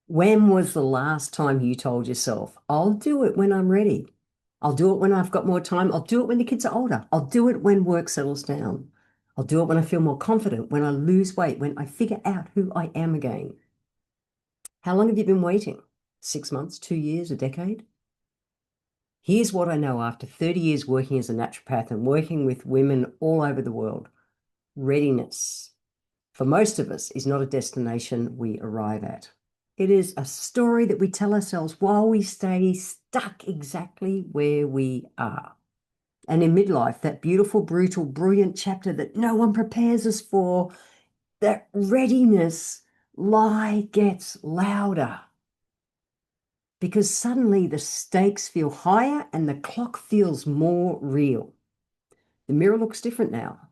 When was the last time you told yourself, I'll do it when I'm ready? I'll do it when I've got more time. I'll do it when the kids are older. I'll do it when work settles down. I'll do it when I feel more confident, when I lose weight, when I figure out who I am again. How long have you been waiting? 6 months, 2 years, a decade? Here's what I know after 30 years working as a naturopath and working with women all over the world. Readiness, for most of us, is not a destination we arrive at. It is a story that we tell ourselves while we stay stuck exactly where we are. And in midlife, that beautiful, brutal, brilliant chapter that no one prepares us for, that readiness lie gets louder. Because suddenly the stakes feel higher and the clock feels more real. The mirror looks different now.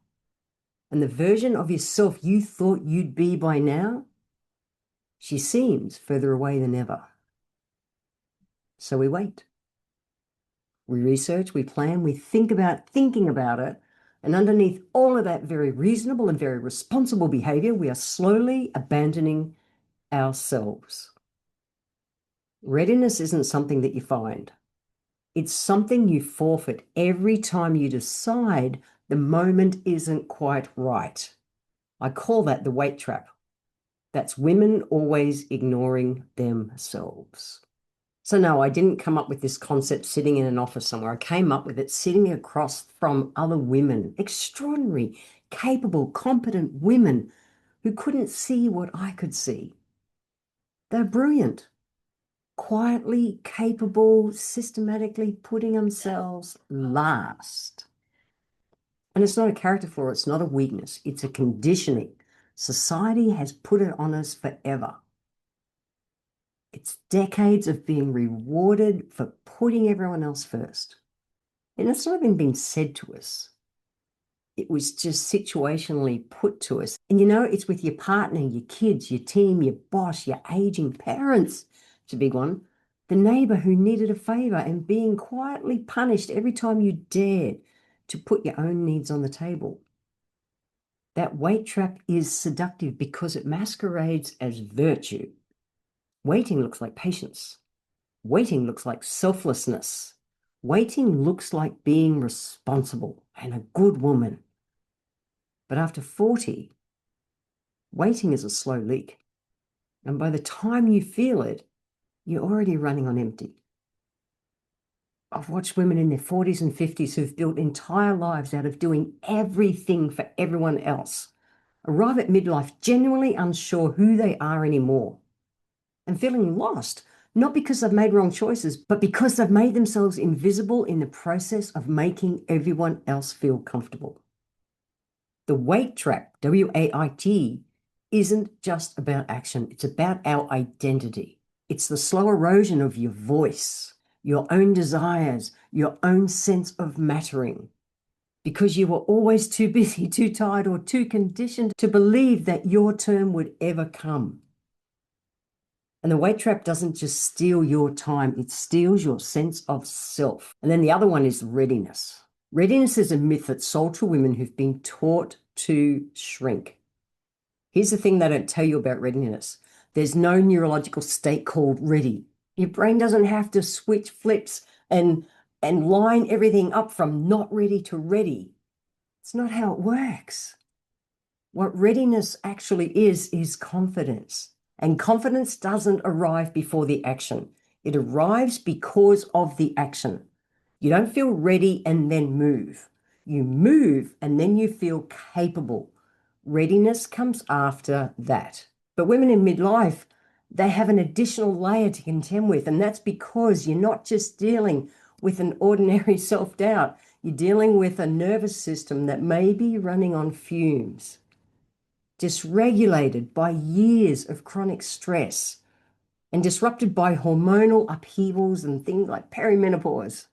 And the version of yourself you thought you'd be by now, she seems further away than ever. So we wait. We research, we plan, we think about thinking about it. And underneath all of that very reasonable and very responsible behavior, we are slowly abandoning ourselves. Readiness isn't something that you find. It's something you forfeit every time you decide the moment isn't quite right. I call that the weight trap. That's women always ignoring themselves. So no, I didn't come up with this concept sitting in an office somewhere. I came up with it sitting across from other women, extraordinary, capable, competent women who couldn't see what I could see. They're brilliant, quietly capable, systematically putting themselves last. And it's not a character flaw, it's not a weakness, it's a conditioning. Society has put it on us forever. It's decades of being rewarded for putting everyone else first. And it's not even been said to us. It was just situationally put to us. And it's with your partner, your kids, your team, your boss, your aging parents. It's a big one. The neighbor who needed a favor and being quietly punished every time you dared to put your own needs on the table. That weight trap is seductive because it masquerades as virtue. Waiting looks like patience. Waiting looks like selflessness. Waiting looks like being responsible and a good woman. But after 40, waiting is a slow leak. And by the time you feel it, you're already running on empty. I've watched women in their 40s and 50s who've built entire lives out of doing everything for everyone else, arrive at midlife genuinely unsure who they are anymore and feeling lost, not because they've made wrong choices, but because they've made themselves invisible in the process of making everyone else feel comfortable. The weight trap, WAIT, isn't just about action. It's about our identity. It's the slow erosion of your voice, your own desires, your own sense of mattering, because you were always too busy, too tired, or too conditioned to believe that your turn would ever come. And the weight trap doesn't just steal your time, it steals your sense of self. And then the other one is readiness. Readiness is a myth that's sold to women who've been taught to shrink. Here's the thing they don't tell you about readiness. There's no neurological state called ready. Your brain doesn't have to switch flips and line everything up from not ready to ready. It's not how it works. What readiness actually is confidence. And confidence doesn't arrive before the action. It arrives because of the action. You don't feel ready and then move. You move and then you feel capable. Readiness comes after that. But women in midlife, they have an additional layer to contend with, and that's because you're not just dealing with an ordinary self-doubt. You're dealing with a nervous system that may be running on fumes, dysregulated by years of chronic stress and disrupted by hormonal upheavals and things like perimenopause.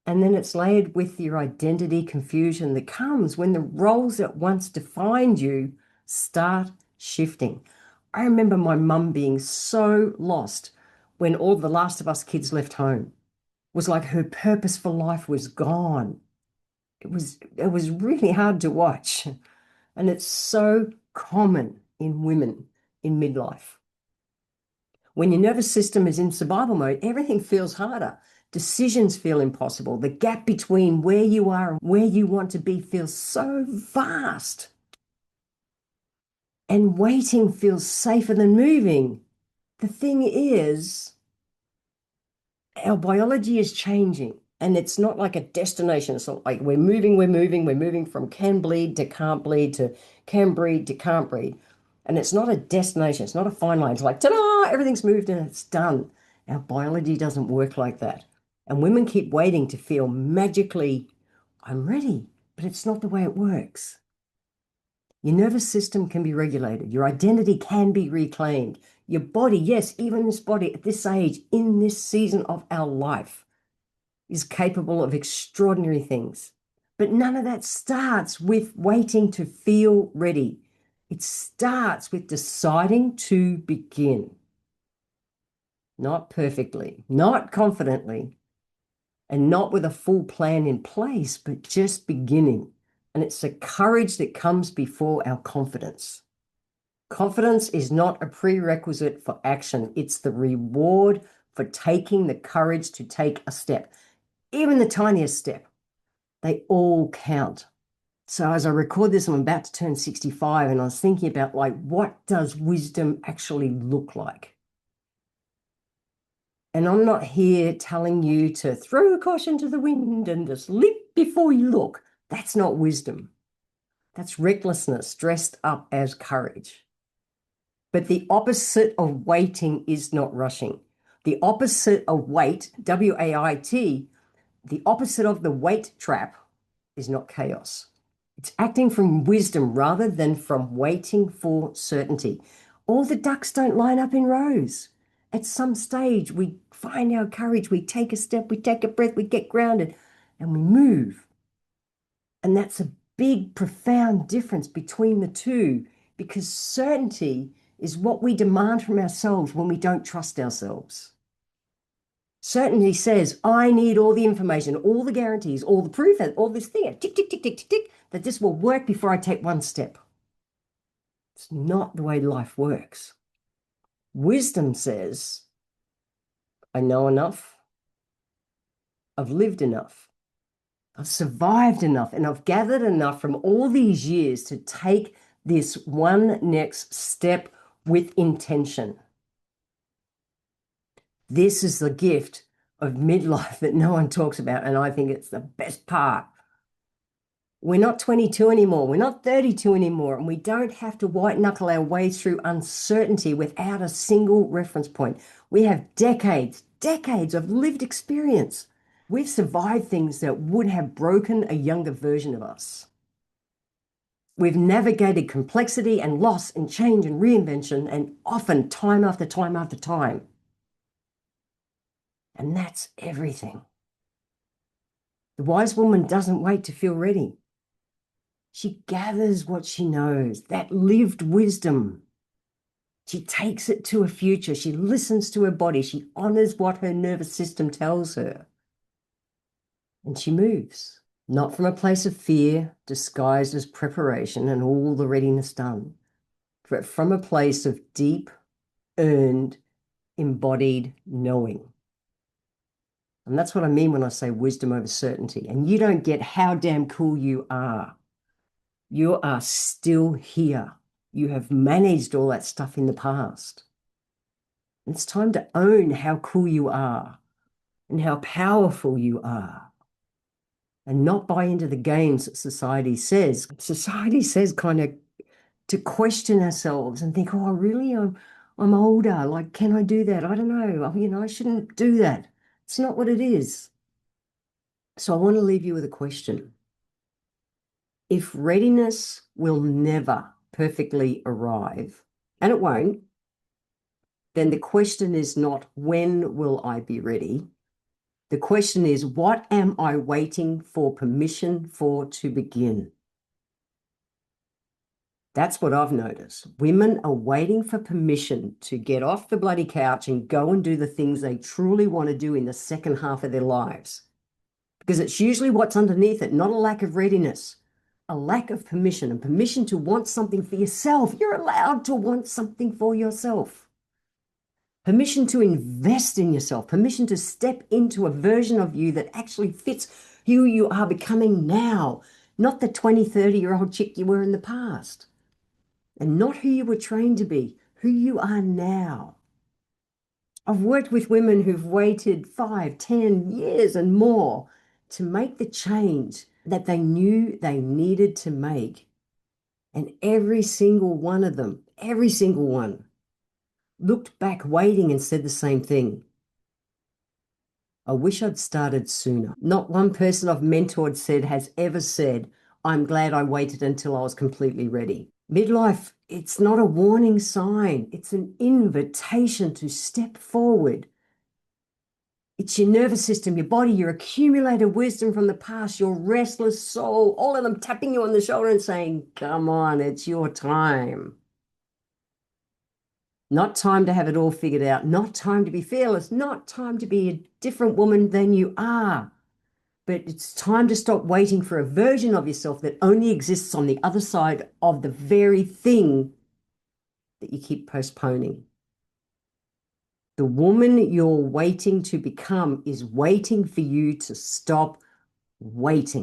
And then it's layered with your identity confusion that comes when the roles that once defined you start shifting. I remember my mum being so lost when all the Last of Us kids left home. It was like her purpose for life was gone. It was really hard to watch. And it's so common in women in midlife. When your nervous system is in survival mode, everything feels harder. Decisions feel impossible. The gap between where you are and where you want to be feels so vast. And waiting feels safer than moving. The thing is, our biology is changing, and it's not like a destination. It's not like we're moving from can bleed to can't bleed to can breed to can't breed. And it's not a destination. It's not a fine line. It's like, ta-da, everything's moved and it's done. Our biology doesn't work like that. And women keep waiting to feel magically, I'm ready, but it's not the way it works. Your nervous system can be regulated. Your identity can be reclaimed. Your body, yes, even this body at this age, in this season of our life, is capable of extraordinary things. But none of that starts with waiting to feel ready. It starts with deciding to begin. Not perfectly, not confidently, and not with a full plan in place, but just beginning. And it's the courage that comes before our confidence. Confidence is not a prerequisite for action. It's the reward for taking the courage to take a step. Even the tiniest step, they all count. So as I record this, I'm about to turn 65, and I was thinking about, like, what does wisdom actually look like? And I'm not here telling you to throw caution to the wind and just leap before you look. That's not wisdom. That's recklessness dressed up as courage. But the opposite of waiting is not rushing. The opposite of wait, W-A-I-T, the opposite of the wait trap is not chaos. It's acting from wisdom rather than from waiting for certainty. All the ducks don't line up in rows. At some stage, we find our courage, we take a step, we take a breath, we get grounded, and we move. And that's a big, profound difference between the two, because certainty is what we demand from ourselves when we don't trust ourselves. Certainty says, I need all the information, all the guarantees, all the proof, all this thing, tick, tick, tick, tick, tick, tick, that this will work before I take one step. It's not the way life works. Wisdom says, I know enough, I've lived enough, I've survived enough, and I've gathered enough from all these years to take this one next step with intention. This is the gift of midlife that no one talks about, and I think it's the best part. We're not 22 anymore. We're not 32 anymore, and we don't have to white knuckle our way through uncertainty without a single reference point. We have decades of lived experience. We've survived things that would have broken a younger version of us. We've navigated complexity and loss and change and reinvention, and often time after time after time. And that's everything. The wise woman doesn't wait to feel ready. She gathers what she knows, that lived wisdom. She takes it to a future. She listens to her body. She honors what her nervous system tells her. And she moves, not from a place of fear disguised as preparation and all the readiness done, but from a place of deep, earned, embodied knowing. And that's what I mean when I say wisdom over certainty. And you don't get how damn cool you are. You are still here. You have managed all that stuff in the past. It's time to own how cool you are and how powerful you are, and not buy into the games that society says. Society says kind of to question ourselves and think, oh, really? I'm older. Like, can I do that? I don't know. I shouldn't do that. It's not what it is. So I want to leave you with a question. If readiness will never perfectly arrive, and it won't, then the question is not when will I be ready? The question is, what am I waiting for permission for to begin? That's what I've noticed. Women are waiting for permission to get off the bloody couch and go and do the things they truly want to do in the second half of their lives. Because it's usually what's underneath it, not a lack of readiness, a lack of permission, and permission to want something for yourself. You're allowed to want something for yourself. permission to invest in yourself, permission to step into a version of you that actually fits who you are becoming now, not the 20, 30-year-old chick you were in the past, and not who you were trained to be, who you are now. I've worked with women who've waited 5, 10 years and more to make the change that they knew they needed to make. And every single one of them, every single one, looked back waiting and said the same thing. I wish I'd started sooner. Not one person I've mentored has ever said, I'm glad I waited until I was completely ready. Midlife, it's not a warning sign. It's an invitation to step forward. It's your nervous system, your body, your accumulated wisdom from the past, your restless soul, all of them tapping you on the shoulder and saying, come on, it's your time. Not time to have it all figured out, not time to be fearless, not time to be a different woman than you are. But it's time to stop waiting for a version of yourself that only exists on the other side of the very thing that you keep postponing. The woman you're waiting to become is waiting for you to stop waiting.